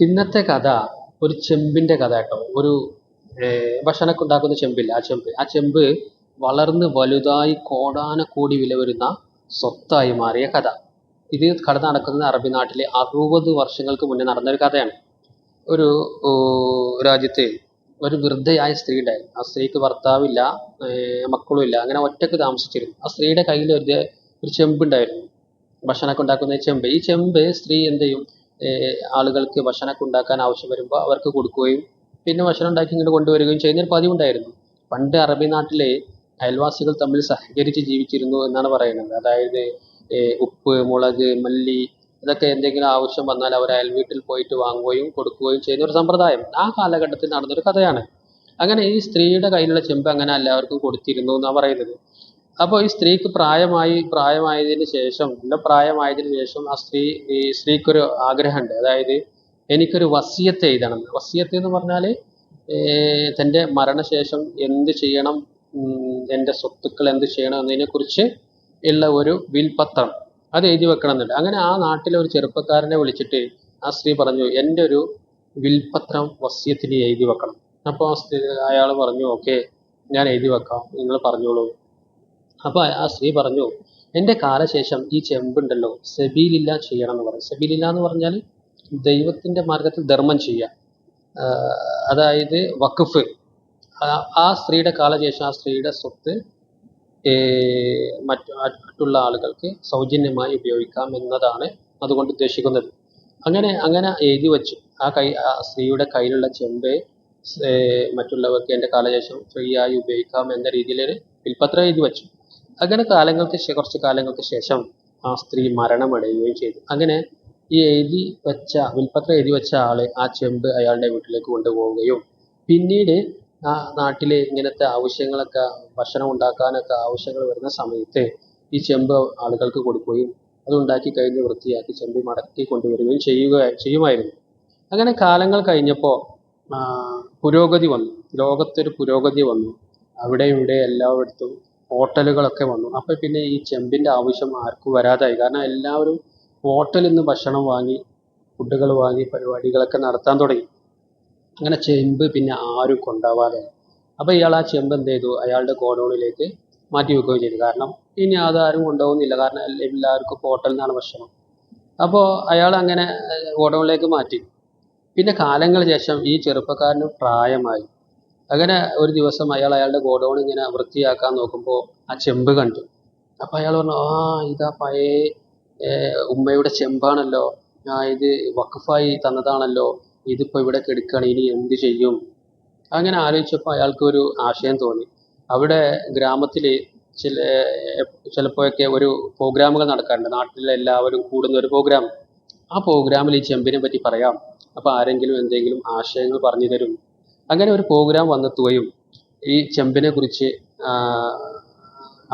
ഇന്നത്തെ കഥ ഒരു ചെമ്പിന്റെ കഥ കേട്ടോ. ഒരു ഭക്ഷണമൊക്കെ ഉണ്ടാക്കുന്ന ചെമ്പില്ല, ആ ചെമ്പ് വളർന്ന് വലുതായി കോടാനക്കോടി വില വരുന്ന സ്വത്തായി മാറിയ കഥ. ഇത് കഥ നടക്കുന്നത് അറബി നാട്ടിലെ 60 വർഷങ്ങൾക്ക് മുന്നേ നടന്നൊരു കഥയാണ്. ഒരു രാജ്യത്ത് ഒരു വൃദ്ധയായ സ്ത്രീ ഉണ്ടായിരുന്നു. ആ സ്ത്രീക്ക് ഭർത്താവില്ല, മക്കളും ഇല്ല, അങ്ങനെ ഒറ്റക്ക് താമസിച്ചിരുന്നു. ആ സ്ത്രീയുടെ കയ്യിൽ ഒരു ചെമ്പുണ്ടായിരുന്നു, ഭക്ഷണമൊക്കെ ഉണ്ടാക്കുന്ന ചെമ്പ്. ഈ ചെമ്പ് സ്ത്രീ എന്ത് ചെയ്യും, ആളുകൾക്ക് ഭക്ഷണമൊക്കെ ഉണ്ടാക്കാൻ ആവശ്യം വരുമ്പോൾ അവർക്ക് കൊടുക്കുകയും പിന്നെ ഭക്ഷണം ഉണ്ടാക്കി ഇങ്ങോട്ട് കൊണ്ടുവരികയും ചെയ്യുന്ന ഒരു പതിവുണ്ടായിരുന്നു. പണ്ട് അറബി നാട്ടിലെ അയൽവാസികൾ തമ്മിൽ സഹകരിച്ച് ജീവിച്ചിരുന്നു എന്നാണ് പറയുന്നത്. അതായത് ഉപ്പ്, മുളക്, മല്ലി ഇതൊക്കെ എന്തെങ്കിലും ആവശ്യം വന്നാൽ അവർ അയൽ വീട്ടിൽ പോയിട്ട് വാങ്ങുകയും കൊടുക്കുകയും ചെയ്യുന്ന ഒരു സമ്പ്രദായം ആ കാലഘട്ടത്തിൽ നടന്നൊരു കഥയാണ്. അങ്ങനെ ഈ സ്ത്രീയുടെ കയ്യിലുള്ള ചെമ്പ് അങ്ങനെ എല്ലാവർക്കും കൊടുത്തിരുന്നു എന്നാണ് പറയുന്നത്. അപ്പോൾ ഈ സ്ത്രീക്ക് പ്രായമായതിന് ശേഷം, നല്ല പ്രായമായതിനു ശേഷം ഈ സ്ത്രീക്കൊരു ആഗ്രഹമുണ്ട്. അതായത് എനിക്കൊരു വസിയത്ത് എഴുതണം. വസിയത്ത് എന്ന് പറഞ്ഞാൽ തൻ്റെ മരണശേഷം എന്ത് ചെയ്യണം, എൻ്റെ സ്വത്തുക്കൾ എന്ത് ചെയ്യണം എന്നതിനെ കുറിച്ച് ഉള്ള ഒരു വിൽപത്രം അത് എഴുതി വെക്കണം എന്നുണ്ട്. അങ്ങനെ ആ നാട്ടിലെ ഒരു ചെറുപ്പക്കാരനെ വിളിച്ചിട്ട് ആ സ്ത്രീ പറഞ്ഞു, എൻ്റെ ഒരു വിൽപത്രം വസിയത്തിന് എഴുതി വെക്കണം. അപ്പോൾ അയാൾ പറഞ്ഞു, ഓക്കെ, ഞാൻ എഴുതി വെക്കാം, നിങ്ങൾ പറഞ്ഞോളൂ. അപ്പോൾ ആ സ്ത്രീ പറഞ്ഞു, എൻ്റെ കാലശേഷം ഈ ചെമ്പുണ്ടല്ലോ സബീലില്ല ചെയ്യണം എന്ന് പറഞ്ഞു. സബീലില്ല എന്ന് പറഞ്ഞാൽ ദൈവത്തിൻ്റെ മാർഗത്തിൽ ധർമ്മം ചെയ്യുക, അതായത് വഖഫ്. ആ സ്ത്രീയുടെ കാലശേഷം ആ സ്ത്രീയുടെ സ്വത്ത് മറ്റുള്ള ആളുകൾക്ക് സൗജന്യമായി ഉപയോഗിക്കാം എന്നതാണ് അതുകൊണ്ട് ഉദ്ദേശിക്കുന്നത്. അങ്ങനെ എഴുതി വെച്ചു. ആ സ്ത്രീയുടെ കയ്യിലുള്ള ചെമ്പ് മറ്റുള്ളവർക്ക് എൻ്റെ കാലശേഷം ഫ്രീ ആയി ഉപയോഗിക്കാം എന്ന രീതിയിൽ ഒരു വിൽപ്പത്രം എഴുതി വെച്ചു. അങ്ങനെ കുറച്ച് കാലങ്ങൾക്ക് ശേഷം ആ സ്ത്രീ മരണമടയുകയും ചെയ്തു. അങ്ങനെ ഈ വിൽപ്പത്രം എഴുതി വെച്ച ആള് ആ ചെമ്പ് അയാളുടെ വീട്ടിലേക്ക് കൊണ്ടുപോവുകയും പിന്നീട് ആ നാട്ടിലെ ഇങ്ങനത്തെ ആവശ്യങ്ങളൊക്കെ, ഭക്ഷണം ഉണ്ടാക്കാനൊക്കെ ആവശ്യങ്ങൾ വരുന്ന സമയത്ത് ഈ ചെമ്പ് ആളുകൾക്ക് കൊടുക്കുകയും അത് ഉണ്ടാക്കി കഴിഞ്ഞ് വൃത്തിയാക്കി ചെമ്പ് മടക്കി കൊണ്ടുവരികയും ചെയ്യുമായിരുന്നു. അങ്ങനെ കാലങ്ങൾ കഴിഞ്ഞപ്പോൾ പുരോഗതി വന്നു, ലോകത്തൊരു പുരോഗതി വന്നു. അവിടെ ഇവിടെ എല്ലായിടത്തും ഹോട്ടലുകളൊക്കെ വന്നു. അപ്പോൾ പിന്നെ ഈ ചെമ്പിൻ്റെ ആവശ്യം ആർക്കും വരാതായി. കാരണം എല്ലാവരും ഹോട്ടലിൽ നിന്ന് ഭക്ഷണം വാങ്ങി, ഫുഡുകൾ വാങ്ങി പരിപാടികളൊക്കെ നടത്താൻ തുടങ്ങി. അങ്ങനെ ചെമ്പ് പിന്നെ ആരും കൊണ്ടുപോവാതെ. അപ്പോൾ ഇയാൾ ആ ചെമ്പ് എന്ത് ചെയ്തു, അയാളുടെ ഗോഡൗണിലേക്ക് മാറ്റി വെക്കുകയും ചെയ്തു. കാരണം ഇനി അതാരും കൊണ്ടുപോകുന്നില്ല, കാരണം എല്ലാവർക്കും ഹോട്ടലിൽ നിന്നാണ് ഭക്ഷണം. അപ്പോൾ അയാൾ അങ്ങനെ ഗോഡൗണിലേക്ക് മാറ്റി. പിന്നെ കാലങ്ങൾക്ക് ശേഷം ഈ ചെറുപ്പക്കാരന് പ്രായമായി. അങ്ങനെ ഒരു ദിവസം അയാളുടെ ഗോഡൗൺ ഇങ്ങനെ വൃത്തിയാക്കാൻ നോക്കുമ്പോൾ ആ ചെമ്പ് കണ്ടു. അപ്പോൾ അയാൾ പറഞ്ഞു, ഇതാ പഴയ ഉമ്മയുടെ ചെമ്പാണല്ലോ, ഇത് വഖഫായി തന്നതാണല്ലോ, ഇതിപ്പോൾ ഇവിടെ കിടക്കുകയാണ്, ഇനി എന്ത് ചെയ്യും? അങ്ങനെ ആലോചിച്ചപ്പോൾ അയാൾക്കൊരു ആശയം തോന്നി. അവിടെ ഗ്രാമത്തിൽ ചിലപ്പോഴൊക്കെ ഒരു പ്രോഗ്രാമുകൾ നടക്കാറുണ്ട്, നാട്ടിലെ എല്ലാവരും കൂടുന്ന ഒരു പ്രോഗ്രാം. ആ പ്രോഗ്രാമിൽ ഈ ചെമ്പിനെ പറ്റി പറയാം, അപ്പോൾ ആരെങ്കിലും എന്തെങ്കിലും ആശയങ്ങൾ പറഞ്ഞു തരും. അങ്ങനെ ഒരു പ്രോഗ്രാം വന്നെത്തുകയും ഈ ചെമ്പിനെ കുറിച്ച്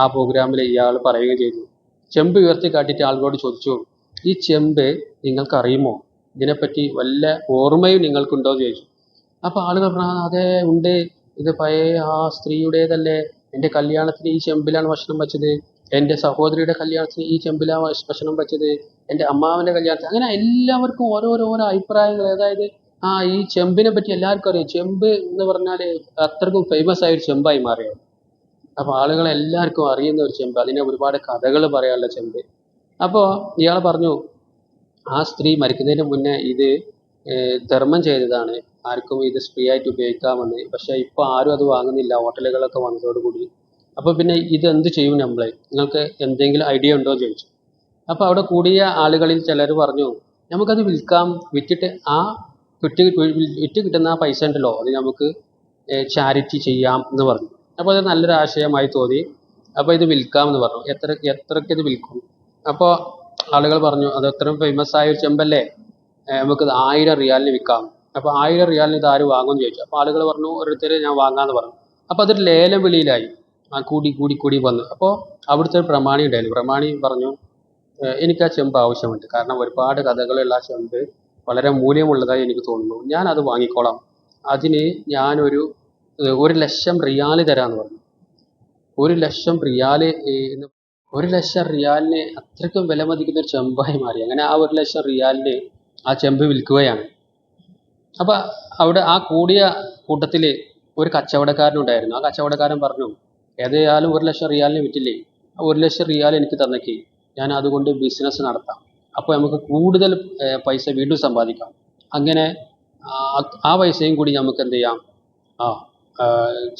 ആ പ്രോഗ്രാമിൽ ഇയാൾ പറയുകയും ചെയ്തു. ചെമ്പ് ഉയർത്തി കാട്ടിയിട്ട് ആളുകളോട് ചോദിച്ചു, ഈ ചെമ്പ് നിങ്ങൾക്ക് അറിയുമോ, ഇതിനെപ്പറ്റി വല്ല ഓർമ്മയും നിങ്ങൾക്കുണ്ടോ എന്ന് ചോദിച്ചു. അപ്പോൾ ആളുകൾ പറഞ്ഞു, അതെ ഉണ്ട്, ഇത് പഴയ ആ സ്ത്രീയുടേതല്ലേ, എൻ്റെ കല്യാണത്തിന് ഈ ചെമ്പിലാണ് ഭക്ഷണം വെച്ചത്, എൻ്റെ സഹോദരിയുടെ കല്യാണത്തിന് ഈ ചെമ്പിലാണ് ഭക്ഷണം വെച്ചത്, എൻ്റെ അമ്മാവൻ്റെ കല്യാണത്തിന്. അങ്ങനെ എല്ലാവർക്കും ഓരോരോ അഭിപ്രായങ്ങൾ. അതായത് ഈ ചെമ്പിനെ പറ്റി എല്ലാവർക്കും അറിയാം. ചെമ്പ് എന്ന് പറഞ്ഞാൽ അത്രക്കും ഫേമസ് ആയ ഒരു ചെമ്പായി മാറിയത്. അപ്പോൾ ആളുകൾ എല്ലാവർക്കും അറിയുന്ന ഒരു ചെമ്പ്, അതിനെ ഒരുപാട് കഥകൾ പറയാനുള്ള ചെമ്പ്. അപ്പോൾ ഇയാൾ പറഞ്ഞു, ആ സ്ത്രീ മരിക്കുന്നതിന് മുന്നേ ഇത് ധർമ്മം ചെയ്തതാണ്, ആർക്കും ഇത് ഫ്രീ ആയിട്ട് ഉപയോഗിക്കാമെന്ന്. പക്ഷേ ഇപ്പോൾ ആരും അത് വാങ്ങുന്നില്ല, ഹോട്ടലുകളൊക്കെ വന്നതോടുകൂടി. അപ്പോൾ പിന്നെ ഇത് എന്ത് ചെയ്യും, നിങ്ങൾക്ക് എന്തെങ്കിലും ഐഡിയ ഉണ്ടോ എന്ന് ചോദിച്ചു. അപ്പോൾ അവിടെ കൂടിയ ആളുകളിൽ ചിലർ പറഞ്ഞു, നമുക്കത് വിൽക്കാം, വിറ്റ് കിട്ടുന്ന ആ പൈസ ഉണ്ടല്ലോ അത് നമുക്ക് ചാരിറ്റി ചെയ്യാം എന്ന് പറഞ്ഞു. അപ്പോൾ അത് നല്ലൊരു ആശയമായി തോന്നി. അപ്പോൾ ഇത് വിൽക്കാം എന്ന് പറഞ്ഞു. എത്രയ്ക്ക് ഇത് വിൽക്കും? അപ്പോൾ ആളുകൾ പറഞ്ഞു, അത് അത്രയും ഫേമസ് ആയ ഒരു ചെമ്പല്ലേ, നമുക്കിത് 1000 റിയാലിന് വിൽക്കാം. അപ്പോൾ 1000 റിയാലിന് ഇത് ആര് വാങ്ങുമെന്ന് ചോദിച്ചു. അപ്പോൾ ആളുകൾ പറഞ്ഞു, ഓരോരുത്തർ ഞാൻ വാങ്ങാമെന്ന് പറഞ്ഞു. അപ്പോൾ അതൊരു ലേലം വിളിയിലായി, കൂടി വന്നു. അപ്പോൾ അവിടുത്തെ ഒരു പ്രമാണി ഉണ്ടായിരുന്നു. പ്രമാണി പറഞ്ഞു, എനിക്ക് ആ ചെമ്പ് ആവശ്യമുണ്ട്, കാരണം ഒരുപാട് കഥകളുള്ള ആ ചെമ്പ് വളരെ മൂല്യമുള്ളതായി എനിക്ക് തോന്നുന്നു, ഞാൻ അത് വാങ്ങിക്കോളാം. അതിന് ഞാനൊരു 1,00,000 റിയാൽ തരാമെന്ന് പറഞ്ഞു. 1,00,000 റിയാല് 1,00,000 റിയാലിന് അത്രയ്ക്കും വില മതിക്കുന്ന ഒരു ചെമ്പായി മാറി. അങ്ങനെ ആ 1,00,000 റിയാലിന് ആ ചെമ്പ് വിൽക്കുകയാണ്. അപ്പൊ അവിടെ ആ കൂടിയ കൂട്ടത്തില് ഒരു കച്ചവടക്കാരനുണ്ടായിരുന്നു. ആ കച്ചവടക്കാരൻ പറഞ്ഞു, ഏതായാലും 1,00,000 റിയാലിന് വിറ്റില്ലേ, ആ 1,00,000 റിയാൽ എനിക്ക് തന്നേക്ക്, ഞാൻ അതുകൊണ്ട് ബിസിനസ് നടത്താം, അപ്പോൾ നമുക്ക് കൂടുതൽ പൈസ വീണ്ടും സമ്പാദിക്കാം. അങ്ങനെ ആ ആ പൈസയും കൂടി നമുക്ക് എന്ത് ചെയ്യാം, ആ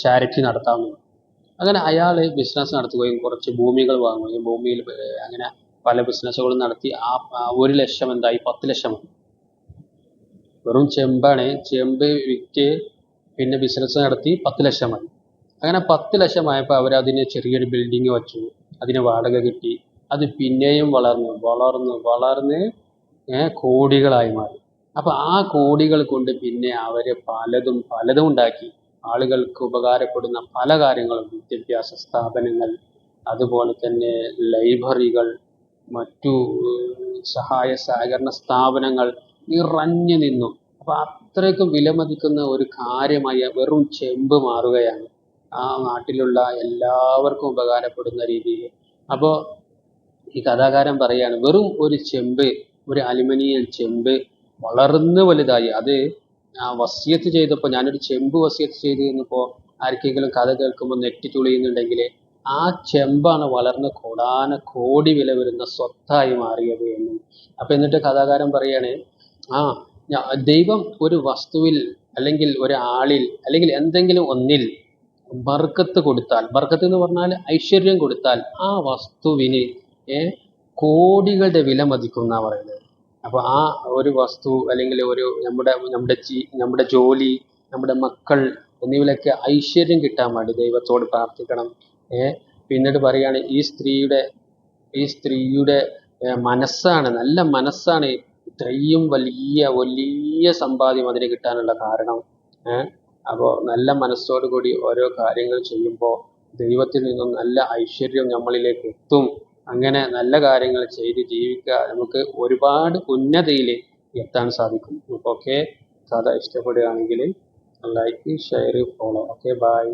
ചാരിറ്റി നടത്താമെന്ന്. അങ്ങനെ അയാൾ ബിസിനസ് നടത്തുകയും കുറച്ച് ഭൂമികൾ വാങ്ങുകയും ഭൂമിയിൽ അങ്ങനെ പല ബിസിനസ്സുകളും നടത്തി. ആ 1,00,000 എന്തായി, 10,00,000. വെറും ചെമ്പാണ്, ചെമ്പ് വിറ്റ് പിന്നെ ബിസിനസ് നടത്തി 10,00,000. അങ്ങനെ 10,00,000 ആയപ്പോൾ അവരതിന് ചെറിയൊരു ബിൽഡിങ് വെച്ചു, അതിന് വാടക കിട്ടി. അത് പിന്നെയും വളർന്ന് വളർന്ന് വളർന്ന് കോടികളായി മാറി. അപ്പൊ ആ കോടികൾ കൊണ്ട് പിന്നെ അവര് പലതും പലതും ഉണ്ടാക്കി. ആളുകൾക്ക് ഉപകാരപ്പെടുന്ന പല കാര്യങ്ങളും, വിദ്യാഭ്യാസ സ്ഥാപനങ്ങൾ, അതുപോലെ തന്നെ ലൈബ്രറികൾ, മറ്റു സഹായ സഹകരണ സ്ഥാപനങ്ങൾ നിറഞ്ഞു നിന്നു. അപ്പൊ അത്രയ്ക്കും വിലമതിക്കുന്ന ഒരു കാര്യമായി വെറും ചെമ്പ് മാറുകയാണ് ആ നാട്ടിലുള്ള എല്ലാവർക്കും ഉപകാരപ്പെടുന്ന രീതിയിൽ. അപ്പോൾ ഈ കഥാകാരൻ പറയാണ്, വെറും ഒരു ചെമ്പ്, ഒരു അലുമിനിയം ചെമ്പ് വളർന്ന് വലുതായി. അത് വസിയത്ത് ചെയ്തപ്പോൾ, ഞാനൊരു ചെമ്പ് വസിയത്ത് ചെയ്ത് കഴിഞ്ഞപ്പോൾ ആർക്കെങ്കിലും കഥ കേൾക്കുമ്പോൾ നെറ്റി ചുളിയുന്നുണ്ടെങ്കിൽ ആ ചെമ്പാണ് വളർന്ന് കോടി വില വരുന്ന സ്വത്തായി മാറിയത് എന്നും. അപ്പൊ എന്നിട്ട് കഥാകാരൻ പറയാണ്, ആ ദൈവം ഒരു വസ്തുവിൽ അല്ലെങ്കിൽ ഒരാളിൽ അല്ലെങ്കിൽ എന്തെങ്കിലും ഒന്നിൽ ബർക്കത്ത് കൊടുത്താൽ, ബർക്കത്ത് എന്ന് പറഞ്ഞാൽ ഐശ്വര്യം കൊടുത്താൽ, ആ വസ്തുവിന് കോടികളുടെ വില മതിക്കും എന്നാ പറയുന്നത്. അപ്പൊ ആ ഒരു വസ്തു അല്ലെങ്കിൽ ഒരു നമ്മുടെ ജോലി, നമ്മുടെ മക്കൾ എന്നിവയിലൊക്കെ ഐശ്വര്യം കിട്ടാൻ വേണ്ടി ദൈവത്തോട് പ്രാർത്ഥിക്കണം. പിന്നീട് പറയാണ്, ഈ സ്ത്രീയുടെ മനസ്സാണ്, നല്ല മനസ്സാണ് ഇത്രയും വലിയ വലിയ സമ്പാദ്യം അതിന് കിട്ടാനുള്ള കാരണം. അപ്പോൾ നല്ല മനസ്സോടു കൂടി ഓരോ കാര്യങ്ങൾ ചെയ്യുമ്പോൾ ദൈവത്തിൽ നിന്നും നല്ല ഐശ്വര്യം നമ്മളിലേക്ക് എത്തും. അങ്ങനെ നല്ല കാര്യങ്ങൾ ചെയ്ത് ജീവിക്കുക, നമുക്ക് ഒരുപാട് ഉന്നതിയിൽ എത്താൻ സാധിക്കും. ഓക്കെ, കഥ ഇഷ്ടപ്പെടുകയാണെങ്കിൽ like, share, follow. Okay, by.